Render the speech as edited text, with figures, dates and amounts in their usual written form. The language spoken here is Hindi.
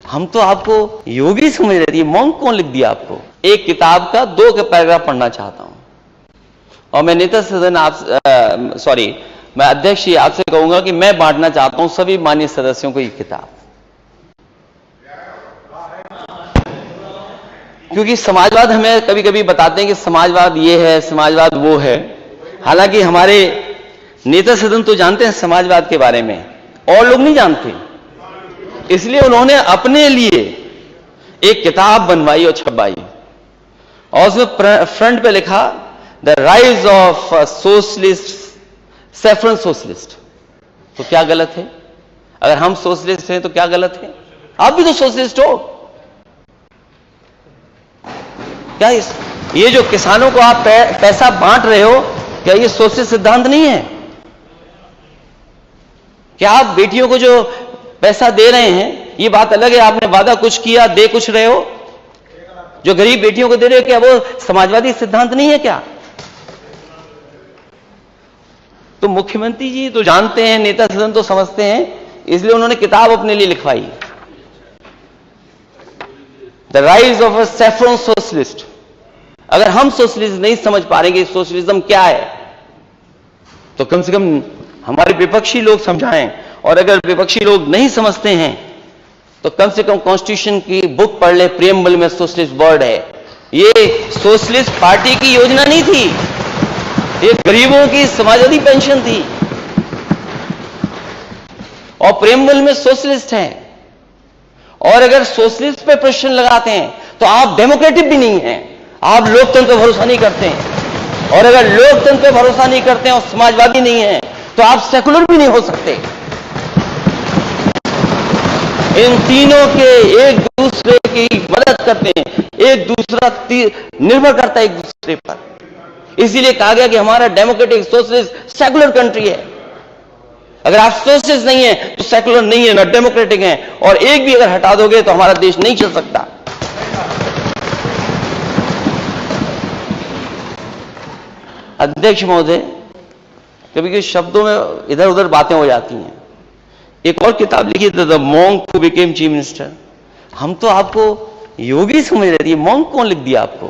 हम तो आपको योगी समझ रहे थे, मॉन्क कौन लिख दिया आपको? एक किताब का 2 के पैराग्राफ पढ़ना चाहता हूं और मैं नेता सदन मैं अध्यक्ष जी आपसे कहूंगा कि मैं बांटना चाहता हूं सभी माननीय सदस्यों को ये किताब, क्योंकि समाजवाद हमें कभी कभी बताते हैं कि समाजवाद ये है, समाजवाद वो है। हालांकि हमारे नेता सदन तो जानते हैं समाजवाद के बारे में, और लोग नहीं जानते, इसलिए उन्होंने अपने लिए एक किताब बनवाई और छपवाई और उसमें फ्रंट पे लिखा the rise of socialist, saffron socialist. तो क्या गलत है? अगर हम सोशलिस्ट हैं तो क्या गलत है? आप भी तो सोशलिस्ट हो। क्या ये जो किसानों को आप पैसा बांट रहे हो, क्या ये सोशलिस्ट सिद्धांत नहीं है? क्या आप बेटियों को जो पैसा दे रहे हैं, ये बात अलग है, आपने वादा कुछ किया, दे कुछ रहे हो, जो गरीब बेटियों को दे रहे हो, क्या वो समाजवादी सिद्धांत नहीं है क्या? तो मुख्यमंत्री जी तो जानते हैं, नेता सदन तो समझते हैं, इसलिए उन्होंने किताब अपने लिए लिखवाई, the rise of a saffron socialist. अगर हम सोशलिस्ट नहीं समझ पा रहे कि सोशलिज्म क्या है, तो कम से कम हमारे विपक्षी लोग समझाएं, और अगर विपक्षी लोग नहीं समझते हैं तो कम से कम कॉन्स्टिट्यूशन की बुक पढ़ ले, प्रियम्बल में सोशलिस्ट वर्ड है। ये सोशलिस्ट पार्टी की योजना नहीं थी, ये गरीबों की समाजवादी पेंशन थी, और प्रियम्बल में सोशलिस्ट है। और अगर सोशलिस्ट पे प्रश्न लगाते हैं तो आप डेमोक्रेटिक भी नहीं हैं, आप लोकतंत्र पर भरोसा नहीं करते हैं, और अगर लोकतंत्र पर भरोसा नहीं करते हैं और समाजवादी नहीं है तो आप सेकुलर भी नहीं हो सकते। इन तीनों के एक दूसरे की मदद करते हैं, एक दूसरा निर्भर करता है एक दूसरे पर। इसीलिए कहा गया कि हमारा डेमोक्रेटिक सोशलिस्ट सेकुलर कंट्री है। अगर आप सोशलिस्ट नहीं है तो सेकुलर नहीं है, ना डेमोक्रेटिक है, और एक भी अगर हटा दोगे तो हमारा देश नहीं चल सकता। अध्यक्ष महोदय, कभी कभी शब्दों में इधर उधर बातें हो जाती हैं। एक और किताब लिखी थी, the monk who became chief minister. हम तो आपको योगी समझ रहे थे, मॉन्क कौन लिख दिया आपको?